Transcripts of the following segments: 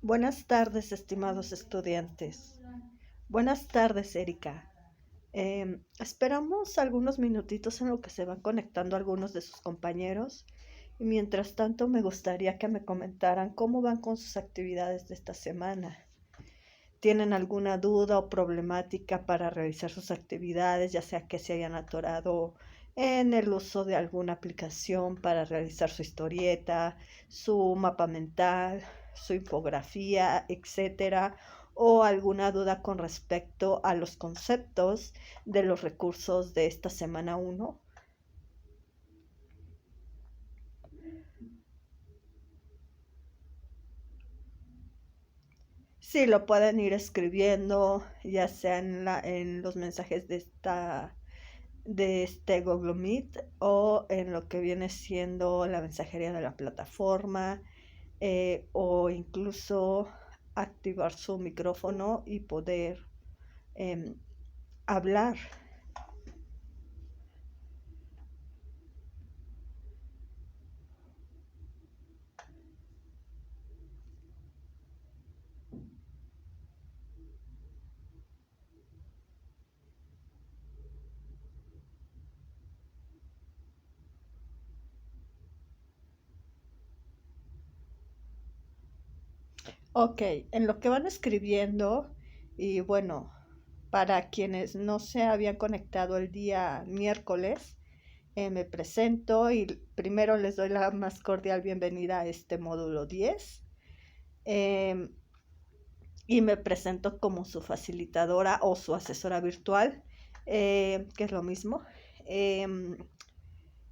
Buenas tardes, estimados estudiantes. Buenas tardes, Erika. Esperamos algunos minutitos en lo que se van conectando algunos de sus compañeros. Y mientras tanto, me gustaría que me comentaran cómo van con sus actividades de esta semana. ¿Tienen alguna duda o problemática para realizar sus actividades, ya sea que se hayan atorado en el uso de alguna aplicación para realizar su historieta, su mapa mental, su infografía, etcétera, o alguna duda con respecto a los conceptos de los recursos de esta semana 1? Sí, lo pueden ir escribiendo, ya sea en los mensajes de este Google Meet o en lo que viene siendo la mensajería de la plataforma, o incluso activar su micrófono y poder eh, hablar. Ok, en lo que van escribiendo, y bueno, para quienes no se habían conectado el día miércoles, me presento y primero les doy la más cordial bienvenida a este módulo 10. em, y me presento como su facilitadora o su asesora virtual, que es lo mismo. Em,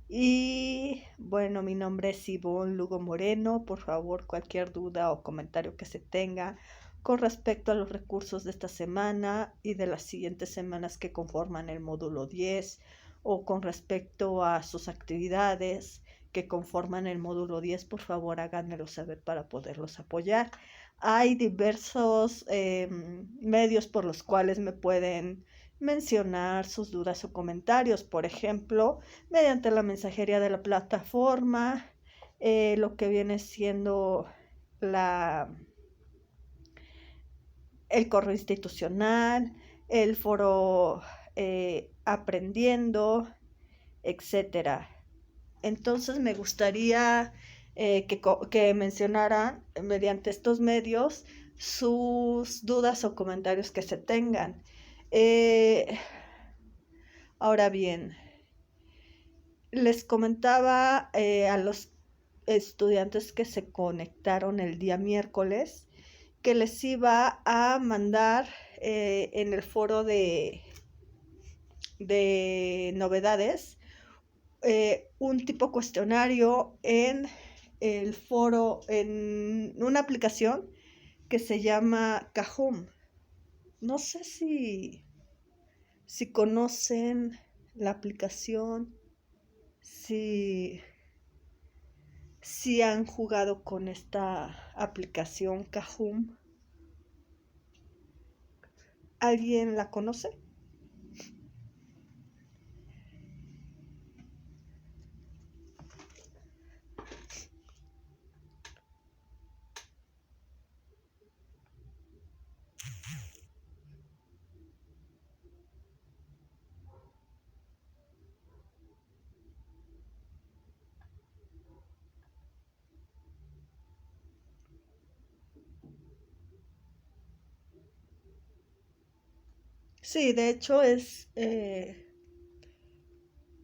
y bueno, mi nombre es Ivonne Lugo Moreno. Por favor, cualquier duda o comentario que se tenga con respecto a los recursos de esta semana y de las siguientes semanas que conforman el módulo 10, o con respecto a sus actividades que conforman el módulo 10, por favor háganmelo saber para poderlos apoyar. Hay diversos medios por los cuales me pueden mencionar sus dudas o comentarios. Por ejemplo, mediante la mensajería de la plataforma, lo que viene siendo la, el correo institucional, el foro aprendiendo, etcétera. Entonces me gustaría que mencionaran mediante estos medios sus dudas o comentarios que se tengan. Eh, Ahora bien, les comentaba a los estudiantes que se conectaron el día miércoles que les iba a mandar en el foro de novedades un tipo cuestionario en el foro, en una aplicación que se llama Kahoot. No sé si conocen la aplicación, si si han jugado con esta aplicación Kahoot. ¿Alguien la conoce? Sí, de hecho es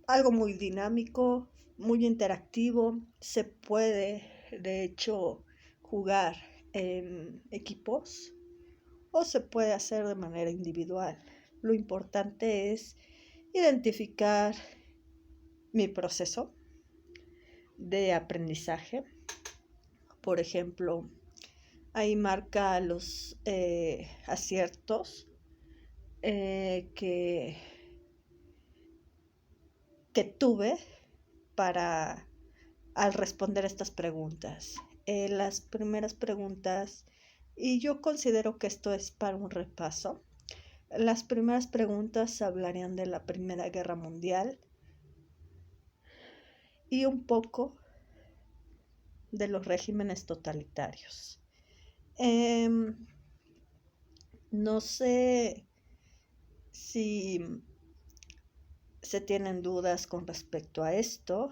algo muy dinámico, muy interactivo. Se puede, de hecho, jugar en equipos o se puede hacer de manera individual. Lo importante es identificar mi proceso de aprendizaje. Por ejemplo, ahí marca los aciertos eh, que, que tuve para al responder estas preguntas. Las primeras preguntas, y yo considero que esto es para un repaso. Las primeras preguntas hablarían de la Primera Guerra Mundial y un poco de los regímenes totalitarios. Em, no sé si se tienen dudas con respecto a esto.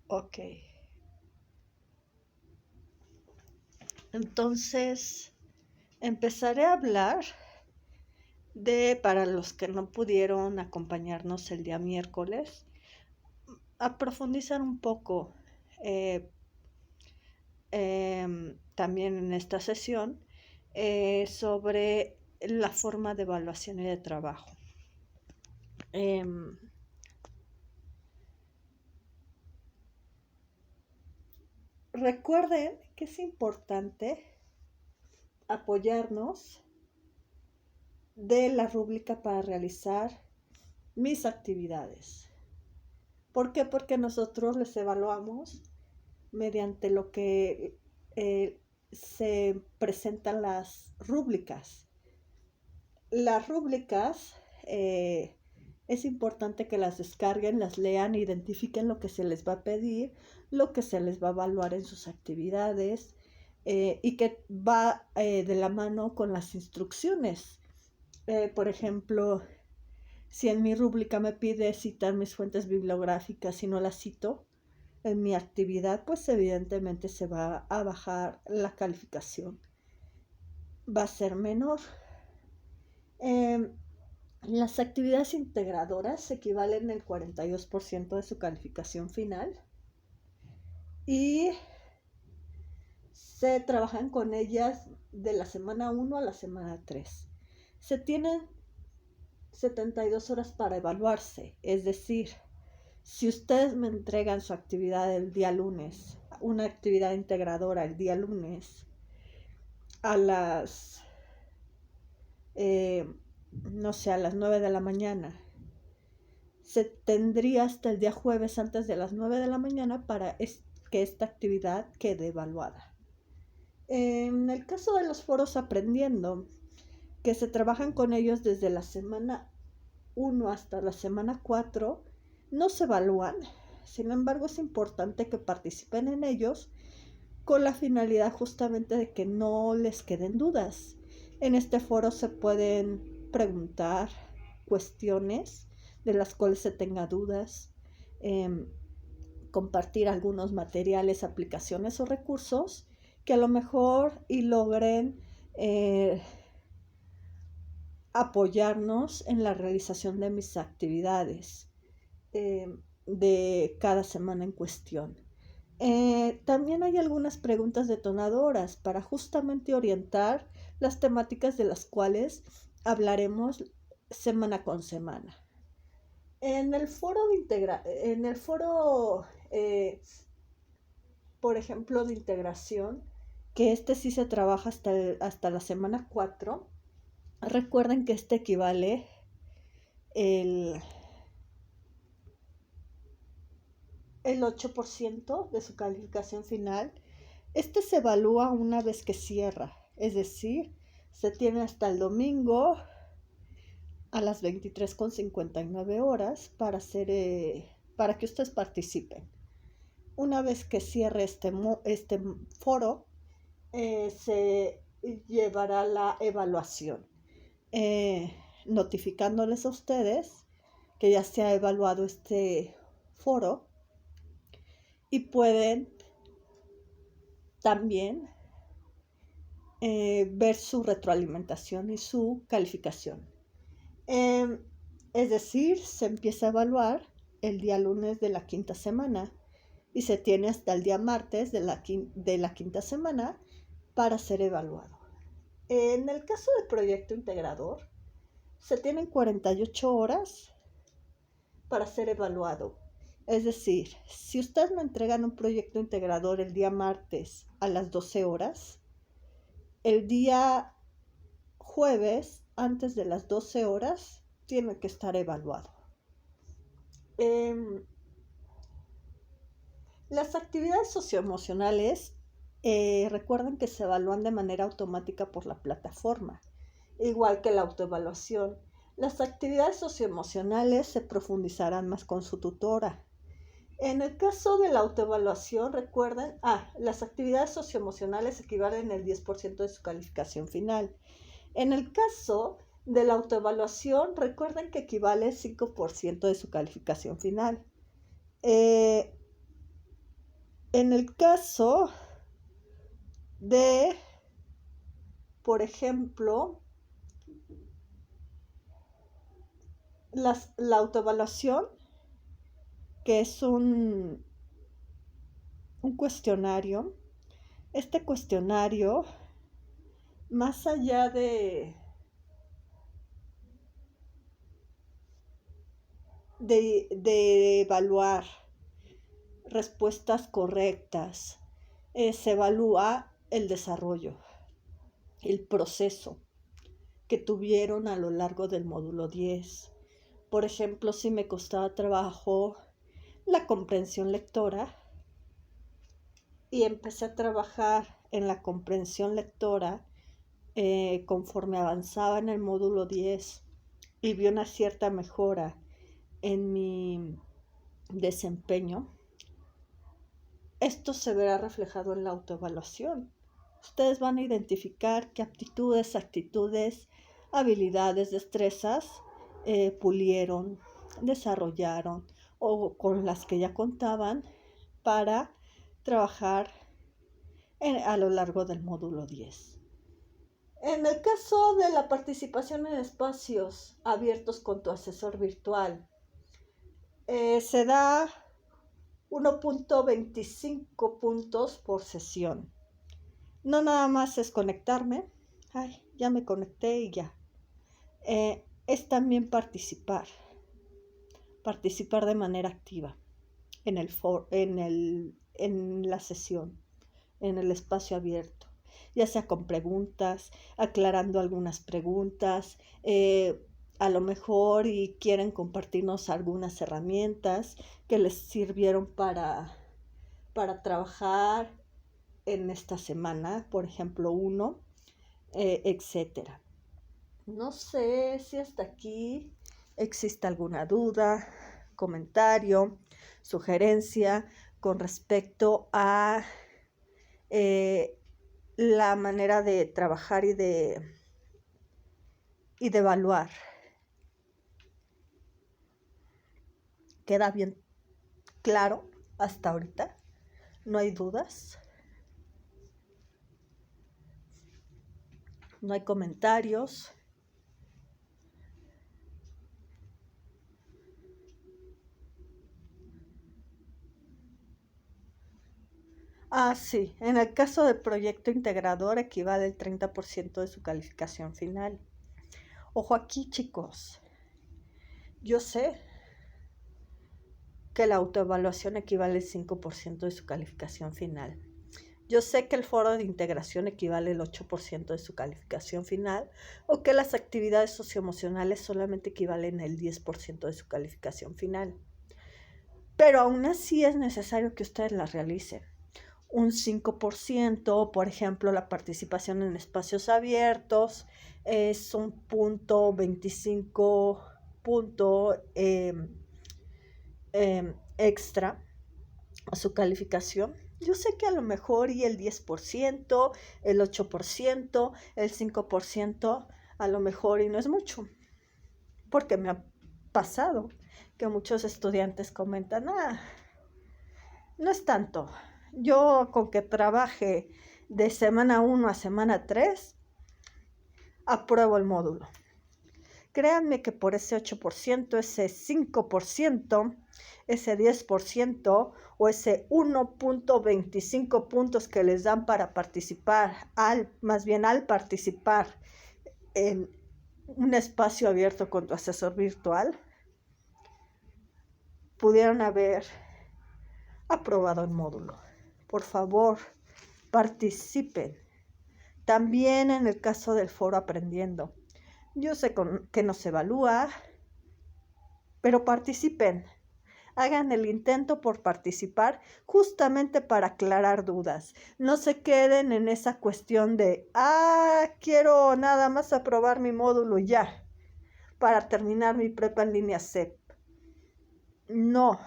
Ok. Entonces, empezaré a hablar para los que no pudieron acompañarnos el día miércoles, a profundizar un poco eh, también en esta sesión sobre la forma de evaluación y de trabajo. Recuerden que es importante apoyarnos de la rúbrica para realizar mis actividades. ¿Por qué? Porque nosotros les evaluamos mediante lo que se presentan las rúbricas. Las rúbricas es importante que las descarguen, las lean, identifiquen lo que se les va a pedir, lo que se les va a evaluar en sus actividades y que va de la mano con las instrucciones. Por ejemplo, si en mi rúbrica me pide citar mis fuentes bibliográficas y no las cito en mi actividad, pues evidentemente se va a bajar la calificación. Va a ser menor. Las actividades integradoras equivalen al 42% de su calificación final y se trabajan con ellas de la semana 1 a la semana 3. Se tienen 72 horas para evaluarse, es decir, si ustedes me entregan su actividad el día lunes, una actividad integradora el día lunes a las, no sé, a las 9 de la mañana, se tendría hasta el día jueves antes de las 9 de la mañana para que esta actividad quede evaluada. En el caso de los foros aprendiendo, que se trabajan con ellos desde la semana 1 hasta la semana 4, no se evalúan. Sin embargo, es importante que participen en ellos con la finalidad justamente de que no les queden dudas. En este foro se pueden preguntar cuestiones de las cuales se tenga dudas, compartir algunos materiales, aplicaciones o recursos que a lo mejor y logren apoyarnos en la realización de mis actividades de cada semana en cuestión. También hay algunas preguntas detonadoras para justamente orientar las temáticas de las cuales hablaremos semana con semana. En el foro por ejemplo, de integración, que sí se trabaja hasta la semana 4, recuerden que equivale el 8% de su calificación final. Se evalúa una vez que cierra, es decir, se tiene hasta el domingo a las 23:59 horas para que ustedes participen. Una vez que cierre este foro, se llevará la evaluación, notificándoles a ustedes que ya se ha evaluado este foro y pueden también ver su retroalimentación y su calificación. Es decir, se empieza a evaluar el día lunes de la quinta semana y se tiene hasta el día martes de la quinta semana para ser evaluado. En el caso del proyecto integrador, se tienen 48 horas para ser evaluado. Es decir, si ustedes me entregan un proyecto integrador el día martes a las 12 horas, el día jueves, antes de las 12 horas, tiene que estar evaluado. Las actividades socioemocionales recuerden que se evalúan de manera automática por la plataforma, igual que la autoevaluación. Las actividades socioemocionales se profundizarán más con su tutora. En el caso de la autoevaluación, recuerden, las actividades socioemocionales equivalen al 10% de su calificación final. En el caso de la autoevaluación, recuerden que equivale al 5% de su calificación final. En el caso de, por ejemplo, la autoevaluación, que es un cuestionario. Este cuestionario, más allá de evaluar respuestas correctas, se evalúa el desarrollo, el proceso que tuvieron a lo largo del módulo 10. Por ejemplo, si me costaba trabajo la comprensión lectora y empecé a trabajar en la comprensión lectora conforme avanzaba en el módulo 10 y vi una cierta mejora en mi desempeño, esto se verá reflejado en la autoevaluación. Ustedes van a identificar qué aptitudes, actitudes, habilidades, destrezas pulieron, desarrollaron o con las que ya contaban para trabajar a lo largo del módulo 10. En el caso de la participación en espacios abiertos con tu asesor virtual, se da 1.25 puntos por sesión. No nada más es conectarme, ya me conecté y ya. Es también participar de manera activa en la sesión, en el espacio abierto, ya sea con preguntas, aclarando algunas preguntas, a lo mejor y quieren compartirnos algunas herramientas que les sirvieron para trabajar en esta semana, por ejemplo, etcétera. No sé si hasta aquí existe alguna duda, comentario, sugerencia con respecto a la manera de trabajar y de evaluar. ¿Queda bien claro hasta ahorita? ¿No hay dudas? ¿No hay comentarios? Sí, en el caso del proyecto integrador equivale al 30% de su calificación final. Ojo aquí, chicos. Yo sé que la autoevaluación equivale al 5% de su calificación final. Yo sé que el foro de integración equivale al 8% de su calificación final o que las actividades socioemocionales solamente equivalen al 10% de su calificación final. Pero aún así es necesario que ustedes las realicen. Un 5%, por ejemplo, la participación en espacios abiertos es un 0.25 punto extra a su calificación. Yo sé que a lo mejor y el 10%, el 8%, el 5%, a lo mejor y no es mucho, porque me ha pasado que muchos estudiantes comentan, no es tanto. Yo con que trabaje de semana 1 a semana 3, apruebo el módulo. Créanme que por ese 8%, ese 5%, ese 10% o ese 1.25 puntos que les dan para participar, al participar en un espacio abierto con tu asesor virtual, pudieron haber aprobado el módulo. Por favor, participen. También en el caso del foro Aprendiendo. Yo sé que no se evalúa, pero participen. Hagan el intento por participar justamente para aclarar dudas. No se queden en esa cuestión de, quiero nada más aprobar mi módulo y ya. para terminar mi prepa en línea CEP. No,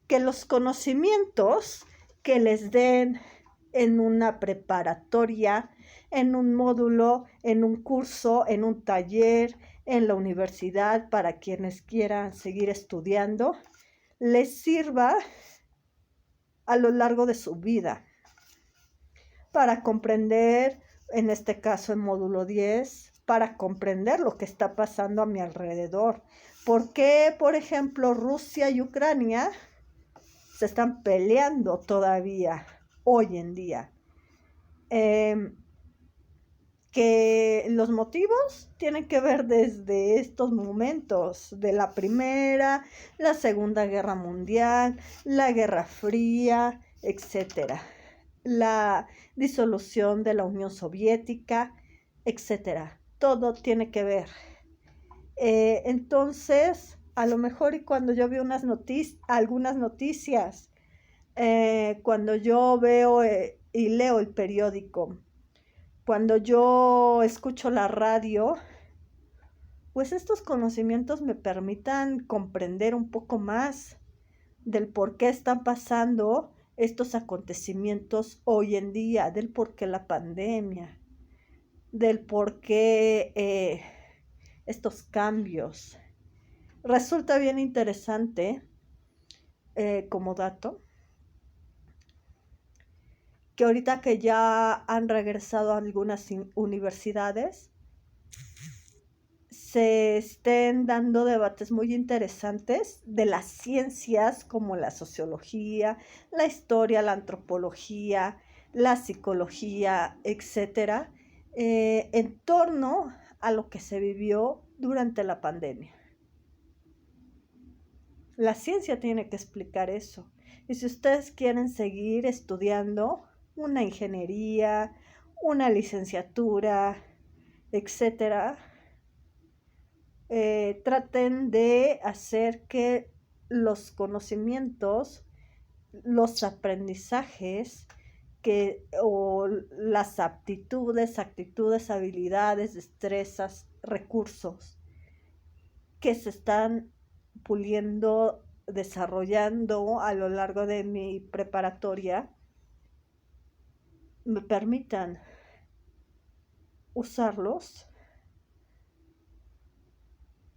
que los conocimientos que les den en una preparatoria, en un módulo, en un curso, en un taller, en la universidad, para quienes quieran seguir estudiando, les sirva a lo largo de su vida para comprender, en este caso en módulo 10, para comprender lo que está pasando a mi alrededor. ¿Por qué, por ejemplo, Rusia y Ucrania se están peleando todavía hoy en día? Que los motivos tienen que ver desde estos momentos de la Primera, la Segunda Guerra Mundial, la Guerra Fría, etcétera, la disolución de la Unión Soviética, etcétera. Todo tiene que ver. Entonces, a lo mejor y cuando yo veo algunas noticias, cuando yo veo y leo el periódico, cuando yo escucho la radio, pues estos conocimientos me permitan comprender un poco más del por qué están pasando estos acontecimientos hoy en día, del por qué la pandemia, del por qué estos cambios. Resulta bien interesante como dato que ahorita que ya han regresado a algunas universidades, se estén dando debates muy interesantes de las ciencias como la sociología, la historia, la antropología, la psicología, etcétera, en torno a lo que se vivió durante la pandemia. La ciencia tiene que explicar eso. Y si ustedes quieren seguir estudiando una ingeniería, una licenciatura, etcétera, traten de hacer que los conocimientos, los aprendizajes o las aptitudes, habilidades, destrezas, recursos que se están puliendo, desarrollando a lo largo de mi preparatoria, me permitan usarlos